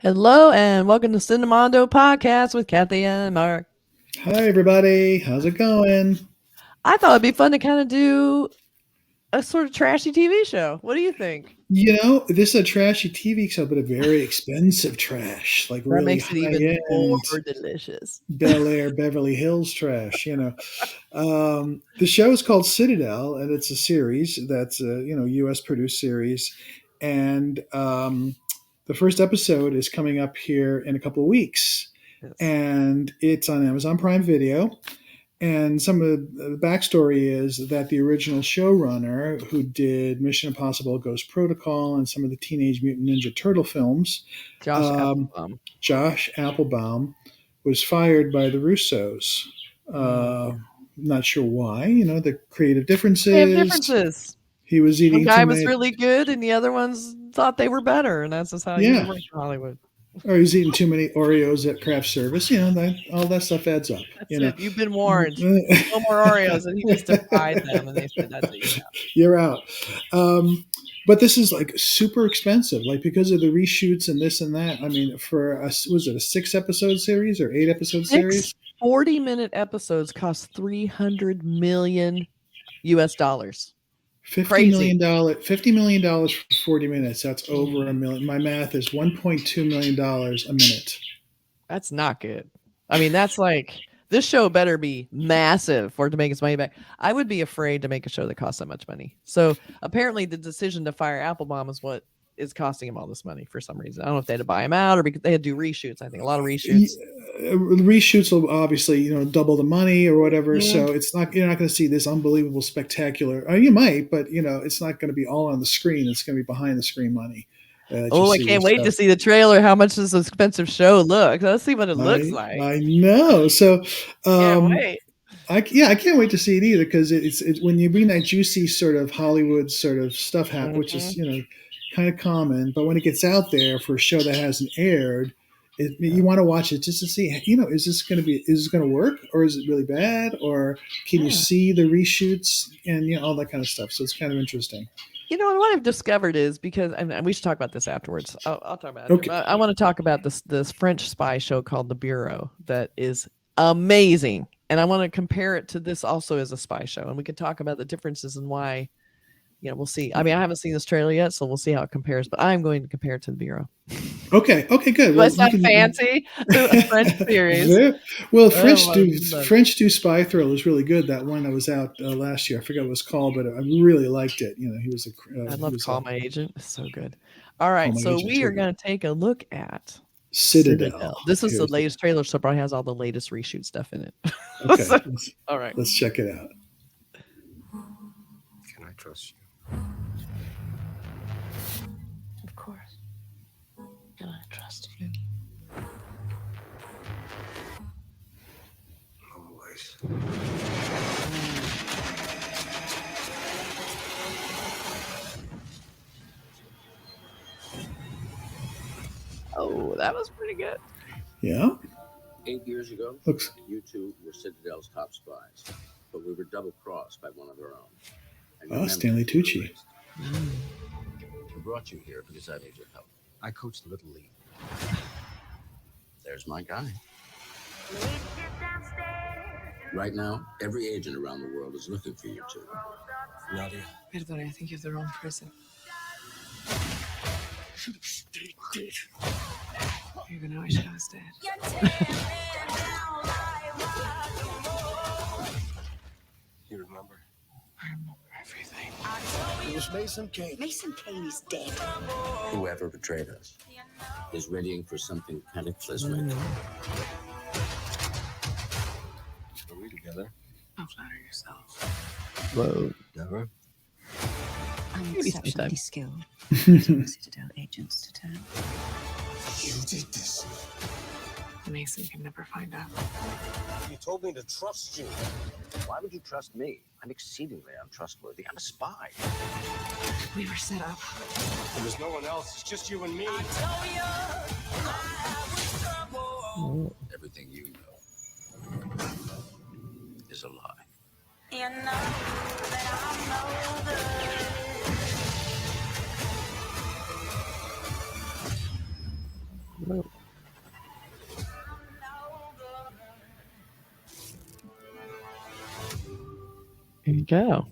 Hello and welcome to Cinemondo podcast with Kathy and Mark. Hi, everybody. How's it going? I thought it'd be fun to kind of do a sort of trashy TV show. What do you think? This is a trashy TV show, but a very expensive trash, like That really makes it even high more end delicious. Bel Air, Beverly Hills trash. The show is called Citadel, and it's a series that's a U.S. produced series, and the first episode is coming up here in a couple of weeks, Yes. and it's on Amazon Prime Video. And some of the backstory is that the original showrunner who did Mission Impossible Ghost Protocol and some of the Teenage Mutant Ninja Turtle films, Josh um, Applebaum. Josh Applebaum, was fired by the Russos. Uh, Not sure why. The creative They have differences. differences. He was One eating too guy was many. really good and the other ones thought they were better. And that's just how you Yeah, work in Hollywood. or he's eating too many Oreos at craft service. All that stuff adds up. That's it. You've been warned. No more Oreos. And he just defied them. And they said, that's it. You're out. But this is like super expensive, like because of the reshoots and this and that. I mean, was it a 6-episode series or 8-episode series? 40-minute episodes cost $300 million US. $50 million for 40 minutes. That's over $1 million. My math is $1.2 million a minute. That's not good. I mean, that's like this show better be massive for it to make its money back. I would be afraid to make a show that costs that much money. So apparently the decision to fire Applebaum is what is costing him all this money for some reason. I don't know if they had to buy him out or because they had to do reshoots. I think a lot of reshoots. Reshoots will obviously, double the money or whatever. So it's not, you're not going to see this unbelievable spectacular. You might, but it's not going to be all on the screen. It's going to be behind the screen money. I can't wait to see the trailer. How much this expensive show looks? Let's see what it looks like. I know. So can't wait. I can't wait to see it either because it's when you bring that juicy sort of Hollywood sort of stuff happen, which is kind of common, but when it gets out there for a show that hasn't aired, you want to watch it just to see, is this going to work, or is it really bad, or can you see the reshoots and all that kind of stuff. So it's kind of interesting. What I've discovered is because, and we should talk about this afterwards. I'll talk about it. Okay. I want to talk about this French spy show called The Bureau that is amazing. And I want to compare it to this also as a spy show. And we can talk about the differences and why, we'll see. I mean, I haven't seen this trailer yet, so we'll see how it compares. But I'm going to compare it to The Bureau. Okay, good. Well, it's not fancy. A French series. Well, French do spy thrillers really good. That one that was out last year, I forgot what it was called, but I really liked it. He was I love Call My Agent. It's so good. All right, so we are going to take a look at Citadel. This is the latest trailer, so it probably has all the latest reshoot stuff in it. Okay, all right, let's check it out. Can I trust you? Of course. Can I trust you? Always. Oh, that was pretty good. Yeah. 8 years ago, you two were Citadel's top spies, but we were double-crossed by one of our own. Stanley Tucci. I brought you here because I need your help. I coached the Little League. There's my guy. Right now, every agent around the world is looking for you two. Nadia. Perdone, I think you have the wrong person. Even though I should have stayed. You remember? I remember everything. It was Mason Kane. Mason Kane is dead. Whoever betrayed us is readying for something cataclysmic. Are we together? Don't flatter yourself. Whoa. Never. I'm Maybe exceptionally sometime. skilled at putting Citadel agents to turn. You did this. Mason can never find out. You told me to trust you. Why would you trust me? I'm exceedingly untrustworthy. I'm a spy. We were set up. There was no one else. It's just you and me. Everything you know is a lie. You know that I'm no good. There you go.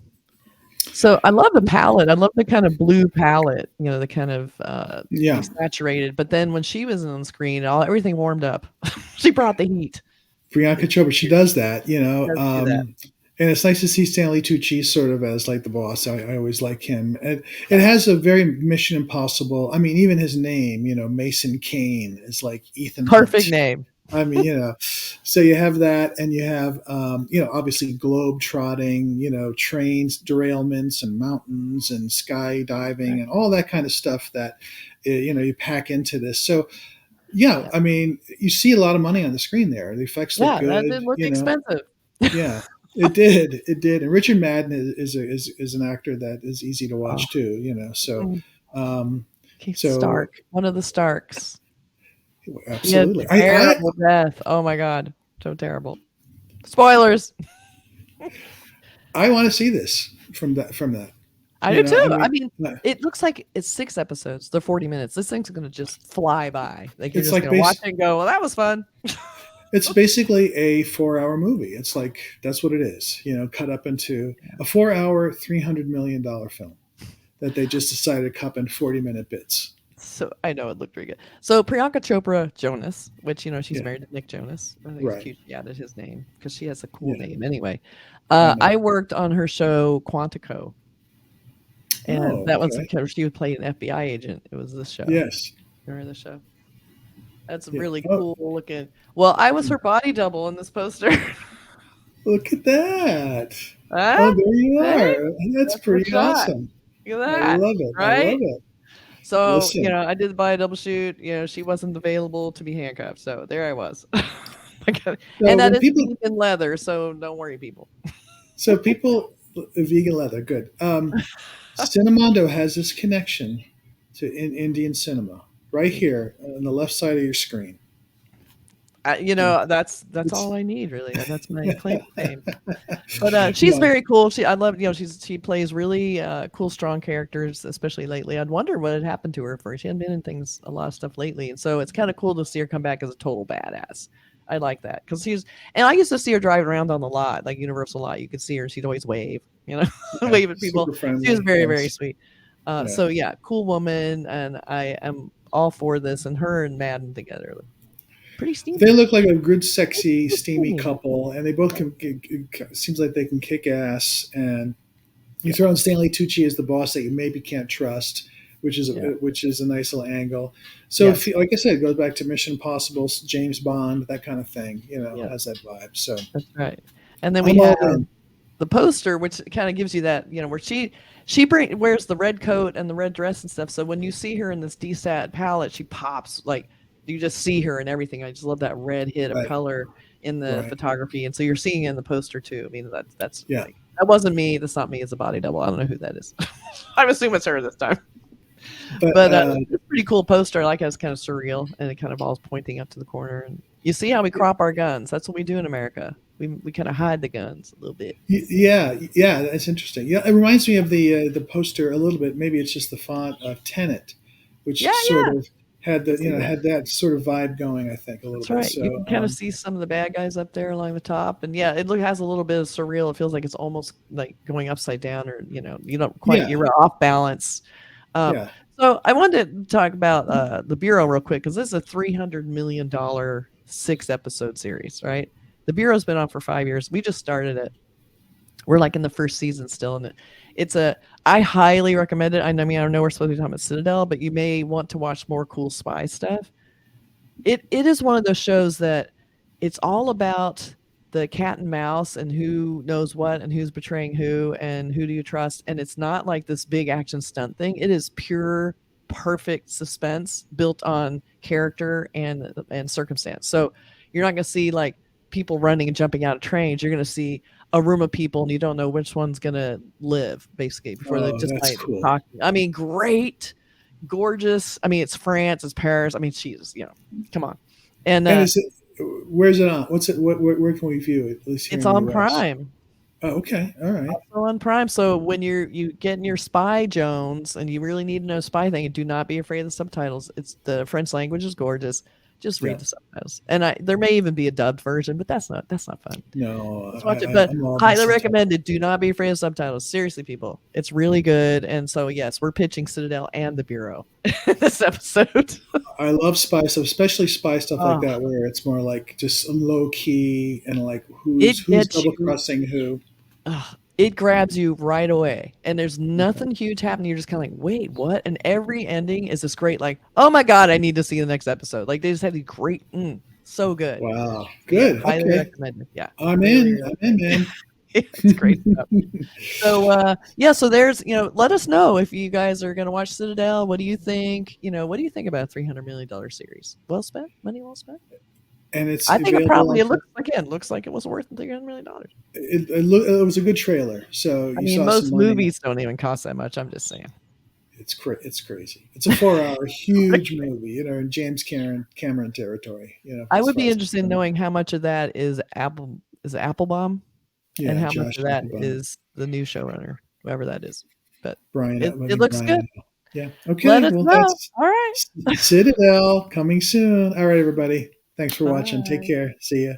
So I love the palette. I love the kind of blue palette, the kind of Yeah. saturated. But then when she was on screen, everything warmed up. She brought the heat. Priyanka Chopra, she does that, Does do that. and it's nice to see Stanley Tucci sort of as like the boss. I always like him. It has a very Mission Impossible. I mean, even his name, Mason Kane is like Ethan Perfect Hunt. name. I mean, so you have that, and you have, obviously globe trotting, trains, derailments, and mountains, and skydiving, and all that kind of stuff that, you pack into this. So, yeah, I mean, you see a lot of money on the screen there. The effects look Yeah, good. that did look expensive. Yeah, it did. It did. And Richard Madden is an actor that is easy to watch too. So, so Stark, one of the Starks. absolutely. He had terrible death. Oh my god, so terrible. Spoilers. I want to see this from that. I do too. I mean, it looks like it's 6 episodes. They're 40 minutes. This thing's going to just fly by. Like you're it's just like going to watch it and go, well, that was fun. It's basically a 4-hour movie. It's like, that's what it is, cut up into a 4-hour, $300 million film that they just decided to cut in 40-minute bits. So I know it looked pretty good. So Priyanka Chopra Jonas, which, she's married to Nick Jonas. I think it's cute she added his name because she has a cool name anyway. I worked on her show Quantico. And that was because she would play an FBI agent. It was this show. Yes. Remember the show? That's really cool looking. Well, I was her body double in this poster. Look at that. Oh, there you are. That's pretty awesome. Look at that. I love it. Right? I love it. So, Listen. I did the body double shoot. She wasn't available to be handcuffed. So there I was. And that is vegan leather. So don't worry, people. So vegan leather, good. Cinemondo has this connection to Indian cinema right here on the left side of your screen. That's all I need, really. That's my claim to fame. But she's very cool. I love, she plays really cool, strong characters, especially lately. I'd wonder what had happened to her for. She hadn't been in a lot of stuff lately, and so it's kind of cool to see her come back as a total badass. I like that because and I used to see her driving around on the lot, like Universal lot. You could see her; she'd always wave, wave at people. She was very, very sweet. So yeah, cool woman, and I am all for this. And her and Madden together look pretty steamy. They look like a good, sexy, steamy couple, and they both seems like they can kick ass. And you throw in Stanley Tucci as the boss that you maybe can't trust, which is a nice little angle. So, like I said, it goes back to Mission Impossible, James Bond, that kind of thing. Has that vibe. So that's right. And then we have the poster, which kind of gives you that, where she wears the red coat and the red dress and stuff. So when you see her in this DSAT palette, she pops like you just see her and everything. I just love that red hit of color in the photography, and so you're seeing it in the poster too. I mean, that's like, that wasn't me. That's not me. It's a body double. I don't know who that is. I assume it's her this time. But it's a pretty cool poster. I like how it's kind of surreal and it kind of all pointing up to the corner. And you see how we crop our guns. That's what we do in America. We kind of hide the guns a little bit. Yeah, that's interesting. Yeah, it reminds me of the poster a little bit. Maybe it's just the font of Tenet, which sort of had had that sort of vibe going. I think a little bit. That's right. So, you can kind of see some of the bad guys up there along the top, and it has a little bit of surreal. It feels like it's almost like going upside down, or you don't quite you're off balance. So I wanted to talk about the Bureau real quick because this is a $300 million 6-episode series, right? The Bureau's been on for 5 years. We just started it. We're like in the first season still, and I highly recommend it. I mean, I know we're supposed to be talking about Citadel, but you may want to watch more cool spy stuff. It is one of those shows that it's all about the cat and mouse and who knows what and who's betraying who and who do you trust. And it's not like this big action stunt thing. It is pure, perfect suspense built on character and circumstance. So you're not going to see like people running and jumping out of trains. You're going to see a room of people and you don't know which one's going to live basically before they just cool. talking. I mean, great, gorgeous. I mean, it's France, it's Paris. I mean, she's, come on. And where's it on? What's it? Where can we view it? At least it's on Prime. Oh, okay. All right. Also on Prime. So when you get in your Spy Jones and you really need to know spy thing, do not be afraid of the subtitles. It's the French language is gorgeous. Just read Yeah. the subtitles. And there may even be a dubbed version, but that's not fun. No, Let's watch it. But I'm all highly about recommended. Do not be afraid of subtitles. Seriously, people. It's really good. And so yes, we're pitching Citadel and the Bureau this episode. I love spy stuff, especially spy stuff like Oh. that, where it's more like just low key and like It who's gets double you- crossing who. It grabs you right away. And there's nothing huge happening. You're just kind of like, wait, what? And every ending is this great, like, oh my God, I need to see the next episode. Like they just have these great, so good. Wow, Yeah, good. highly Okay, recommended. Yeah. I'm Very, in. I'm in, man. it's great stuff. So so there's let us know if you guys are gonna watch Citadel. What do you think? What do you think about a $300 million series? Well spent, money well spent. And it's I think it available probably on- looks like it was worth $300 million. it was a good trailer. So I you mean, saw most some money. movies don't even cost that much. I'm just saying. It's crazy. It's a 4-hour huge movie, in James Cameron territory. I as would be far as- interested in knowing how much of that is Applebaum, Yeah, and how Josh much of that Applebaum. is the new showrunner, whoever that is. But Brian. it I think looks Brian. good. Yeah. Okay. Let us Well, know. that's All right. Citadel coming soon. All right, everybody. Thanks for watching. Take Bye. care. See ya.